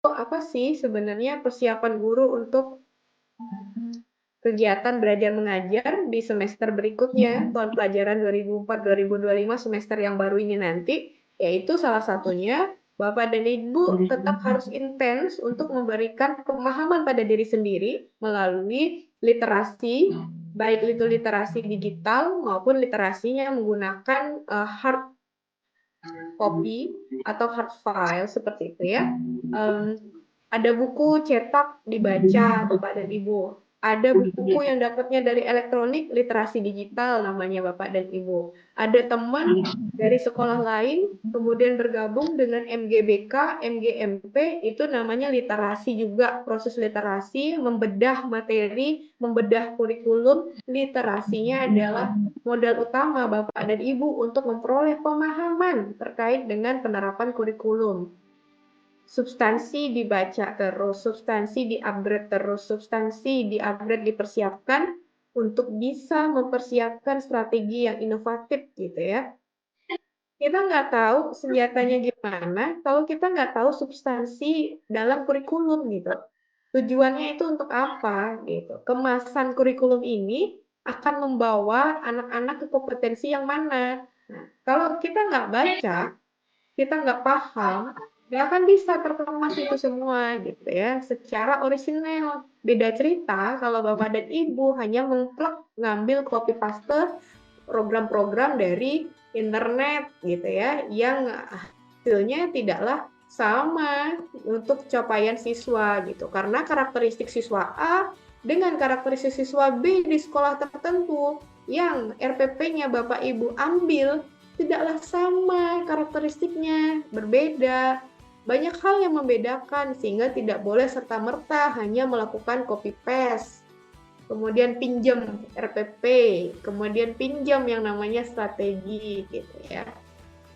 apa sih sebenarnya persiapan guru untuk kegiatan belajar mengajar di semester berikutnya, tahun pelajaran 2004-2025 semester yang baru ini nanti, yaitu salah satunya Bapak dan Ibu tetap harus intens untuk memberikan pemahaman pada diri sendiri melalui literasi, baik itu literasi digital maupun literasinya menggunakan hard copy atau hard file seperti itu ya. Um, ada buku cetak dibaca Bapak dan Ibu. Ada buku yang dapatnya dari elektronik, literasi digital namanya Bapak dan Ibu. Ada teman dari sekolah lain, kemudian bergabung dengan MGBK, MGMP, itu namanya literasi juga, proses literasi, membedah materi, membedah kurikulum. Literasinya adalah modal utama Bapak dan Ibu untuk memperoleh pemahaman terkait dengan penerapan kurikulum. Substansi dibaca terus, substansi di-upgrade terus, substansi di-upgrade dipersiapkan untuk bisa mempersiapkan strategi yang inovatif gitu ya. Kita nggak tahu senjatanya gimana kalau kita nggak tahu substansi dalam kurikulum gitu. Tujuannya itu untuk apa gitu. Kemasan kurikulum ini akan membawa anak-anak ke kompetensi yang mana. Nah, kalau kita nggak baca, kita nggak paham, nggak akan bisa terkemas itu semua gitu ya, secara orisinal. Beda cerita kalau Bapak dan Ibu hanya mengplak, ngambil copy paste program-program dari internet gitu ya, yang hasilnya tidaklah sama untuk capaian siswa gitu. Karena karakteristik siswa A dengan karakteristik siswa B di sekolah tertentu yang RPP-nya Bapak Ibu ambil tidaklah sama karakteristiknya, berbeda. Banyak hal yang membedakan sehingga tidak boleh serta-merta hanya melakukan copy paste. Kemudian pinjam RPP, kemudian pinjam yang namanya strategi gitu ya.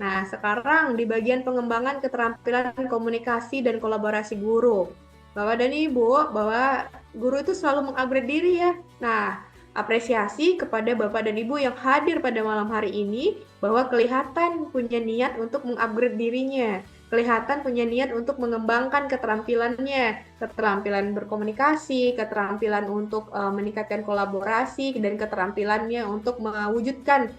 Nah, sekarang di bagian pengembangan keterampilan komunikasi dan kolaborasi guru. Bapak dan Ibu, bahwa guru itu selalu mengupgrade diri ya. Nah, apresiasi kepada Bapak dan Ibu yang hadir pada malam hari ini, bahwa kelihatan punya niat untuk mengupgrade dirinya. Kelihatan punya niat untuk mengembangkan keterampilannya, keterampilan berkomunikasi, keterampilan untuk meningkatkan kolaborasi, dan keterampilannya untuk mewujudkan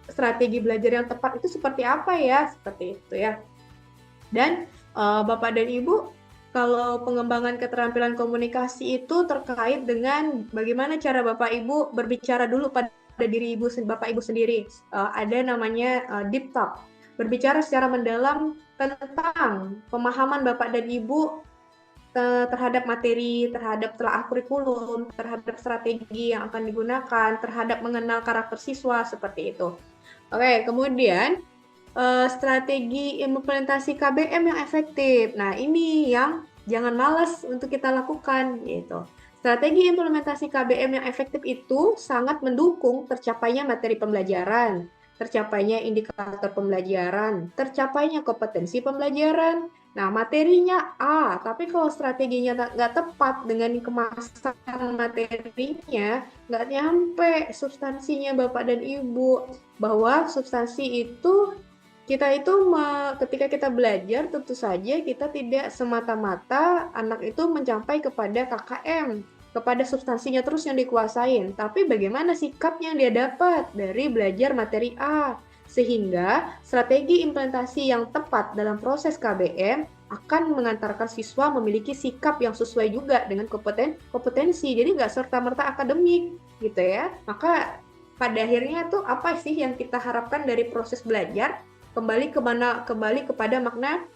strategi belajar yang tepat itu seperti apa ya, seperti itu ya. Dan Bapak dan Ibu, kalau pengembangan keterampilan komunikasi itu terkait dengan bagaimana cara Bapak Ibu berbicara dulu pada diri Bapak Ibu sendiri. Ada namanya deep talk, berbicara secara mendalam tentang pemahaman Bapak dan Ibu terhadap materi, terhadap telaah kurikulum, terhadap strategi yang akan digunakan, terhadap mengenal karakter siswa, seperti itu. Oke, kemudian strategi implementasi KBM yang efektif. Nah, ini yang jangan malas untuk kita lakukan gitu. Strategi implementasi KBM yang efektif itu sangat mendukung tercapainya materi pembelajaran, tercapainya indikator pembelajaran, tercapainya kompetensi pembelajaran. Nah, materinya A, tapi kalau strateginya nggak tepat dengan kemasan materinya, nggak nyampe substansinya Bapak dan Ibu. Bahwa substansi itu kita itu ketika kita belajar tentu saja kita tidak semata-mata anak itu mencapai kepada KKM, kepada substansinya terus yang dikuasain, tapi bagaimana sikap yang dia dapat dari belajar materi A, sehingga strategi implementasi yang tepat dalam proses KBM akan mengantarkan siswa memiliki sikap yang sesuai juga dengan kompetensi, jadi nggak serta-merta akademik gitu ya. Maka pada akhirnya tuh apa sih yang kita harapkan dari proses belajar? Kembali kepada makna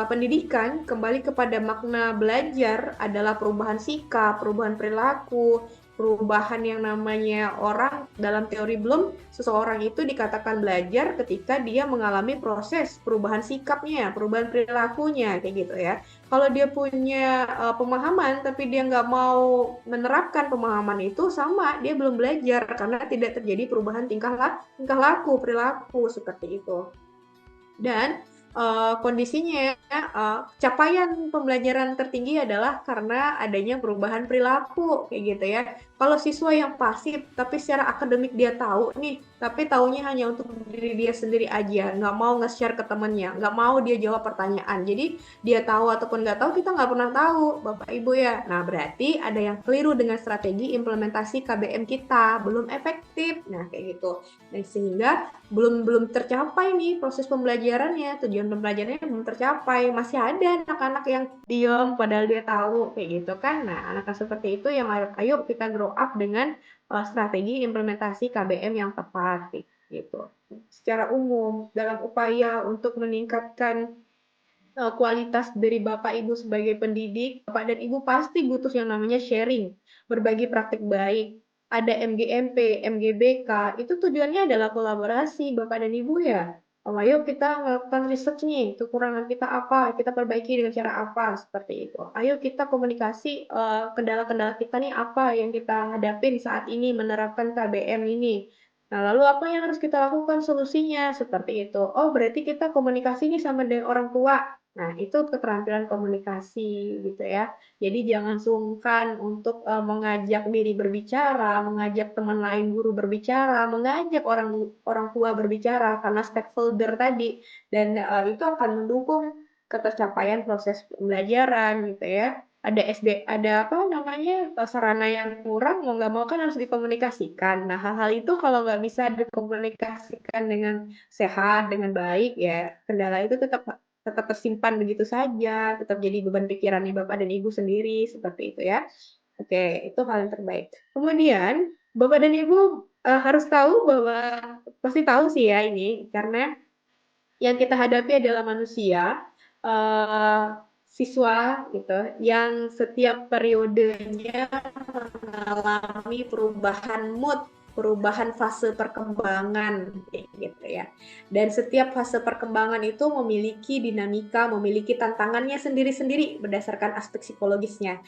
pendidikan, kembali kepada makna belajar adalah perubahan sikap, perubahan perilaku, perubahan yang namanya orang dalam teori Bloom, seseorang itu dikatakan belajar ketika dia mengalami proses perubahan sikapnya, perubahan perilakunya, kayak gitu ya. Kalau dia punya pemahaman tapi dia nggak mau menerapkan pemahaman itu, sama dia belum belajar karena tidak terjadi perubahan tingkah laku, perilaku seperti itu. Dan kondisinya capaian pembelajaran tertinggi adalah karena adanya perubahan perilaku kayak gitu ya. Kalau siswa yang pasif, tapi secara akademik dia tahu nih, tapi taunya hanya untuk diri dia sendiri aja, nggak mau nge-share ke temennya, nggak mau dia jawab pertanyaan. Jadi dia tahu ataupun nggak tahu, kita nggak pernah tahu, Bapak Ibu ya. Nah, berarti ada yang keliru dengan strategi implementasi KBM kita, belum efektif. Nah, kayak gitu. Dan sehingga belum tercapai nih proses pembelajarannya, tujuan pembelajarannya belum tercapai. Masih ada anak-anak yang diem padahal dia tahu kayak gitu kan. Nah, anak seperti itu yang ayo kita grow up dengan strategi implementasi KBM yang tepat gitu. Secara umum dalam upaya untuk meningkatkan kualitas dari Bapak Ibu sebagai pendidik, Bapak dan Ibu pasti butuh yang namanya sharing, berbagi praktik baik. Ada MGMP, MGBK, itu tujuannya adalah kolaborasi Bapak dan Ibu ya. Ayo kita melakukan research nih, kekurangan kita apa, kita perbaiki dengan cara apa, seperti itu. Ayo kita komunikasi kendala-kendala kita nih apa yang kita hadapin saat ini menerapkan KBM ini. Nah, lalu apa yang harus kita lakukan solusinya? Seperti itu. Oh, berarti kita komunikasi nih sama dengan orang tua. Nah, itu keterampilan komunikasi gitu ya. Jadi jangan sungkan untuk mengajak diri berbicara, mengajak teman lain guru berbicara, mengajak orang orang tua berbicara karena stakeholder tadi dan itu akan mendukung ketercapaian proses pembelajaran gitu ya. Ada ada apa namanya sarana yang kurang mau nggak mau kan harus dikomunikasikan. Nah, hal-hal itu kalau nggak bisa dikomunikasikan dengan sehat, dengan baik ya kendala itu tetap tersimpan begitu saja, tetap jadi beban pikirannya Bapak dan Ibu sendiri, seperti itu ya. Oke, itu hal yang terbaik. Kemudian, Bapak dan Ibu harus tahu bahwa, pasti tahu sih ya ini, karena yang kita hadapi adalah manusia, eh, siswa gitu, yang setiap periodenya mengalami perubahan mood, perubahan fase perkembangan, gitu ya. Dan setiap fase perkembangan itu memiliki dinamika, memiliki tantangannya sendiri-sendiri berdasarkan aspek psikologisnya.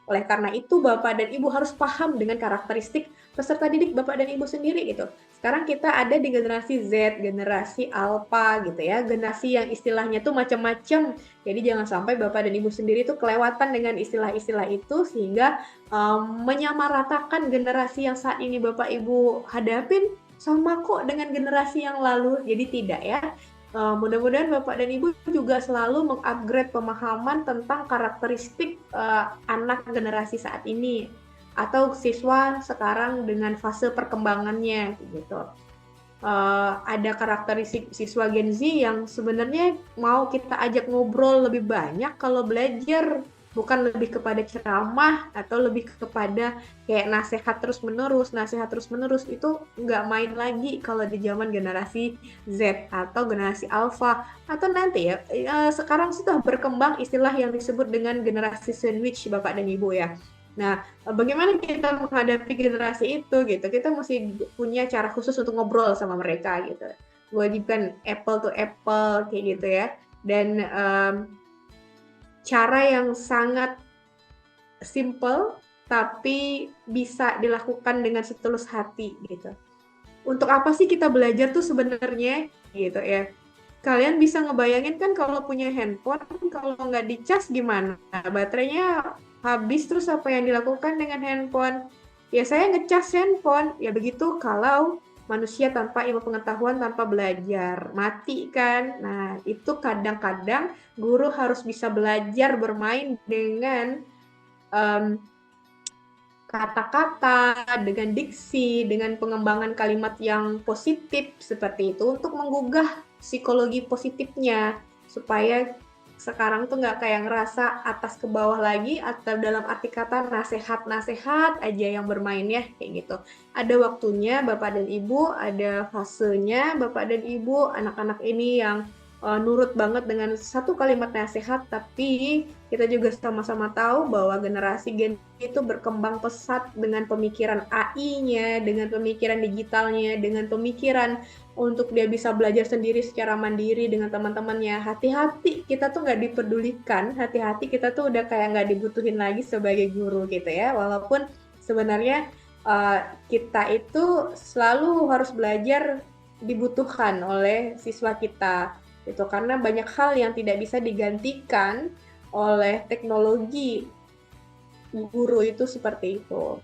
Oleh karena itu, Bapak dan Ibu harus paham dengan karakteristik peserta didik Bapak dan Ibu sendiri gitu. Sekarang kita ada di generasi Z, generasi Alpha gitu ya, generasi yang istilahnya tuh macam-macam. Jadi jangan sampai Bapak dan Ibu sendiri tuh kelewatan dengan istilah-istilah itu sehingga menyamaratakan generasi yang saat ini Bapak Ibu hadapin sama kok dengan generasi yang lalu. Jadi tidak ya. Mudah-mudahan Bapak dan Ibu juga selalu mengupgrade pemahaman tentang karakteristik anak generasi saat ini atau siswa sekarang dengan fase perkembangannya gitu. Ada karakteristik siswa Gen Z yang sebenarnya mau kita ajak ngobrol lebih banyak kalau belajar, bukan lebih kepada ceramah atau lebih kepada kayak nasihat terus menerus itu nggak main lagi kalau di zaman generasi Z atau generasi Alpha atau nanti ya sekarang sudah berkembang istilah yang disebut dengan generasi sandwich Bapak dan Ibu ya. Nah, bagaimana kita menghadapi generasi itu gitu? Kita mesti punya cara khusus untuk ngobrol sama mereka gitu. Wajibkan apple to apple kayak gitu ya. Dan cara yang sangat simple tapi bisa dilakukan dengan setulus hati gitu. Untuk apa sih kita belajar tuh sebenarnya gitu ya? Kalian bisa ngebayangin kan kalau punya handphone, kalau nggak dicas gimana? Baterainya habis terus apa yang dilakukan dengan handphone? Ya saya ngecas handphone, ya begitu kalau manusia tanpa ilmu pengetahuan, tanpa belajar, mati kan? Nah itu kadang-kadang guru harus bisa belajar bermain dengan um, kata-kata, dengan diksi, dengan pengembangan kalimat yang positif seperti itu untuk menggugah psikologi positifnya supaya sekarang tuh nggak kayak ngerasa atas ke bawah lagi atau dalam arti kata nasehat-nasehat aja yang bermain ya kayak gitu. Ada waktunya Bapak dan Ibu, ada fasenya Bapak dan Ibu, anak-anak ini yang nurut banget dengan satu kalimat nasihat, tapi kita juga sama-sama tahu bahwa generasi Gen Z itu berkembang pesat dengan pemikiran AI-nya, dengan pemikiran digitalnya, dengan pemikiran untuk dia bisa belajar sendiri secara mandiri dengan teman-temannya. Hati-hati kita tuh nggak dipedulikan, hati-hati kita tuh udah kayak nggak dibutuhin lagi sebagai guru gitu ya. Walaupun sebenarnya kita itu selalu harus belajar dibutuhkan oleh siswa kita itu karena banyak hal yang tidak bisa digantikan oleh teknologi guru itu seperti itu.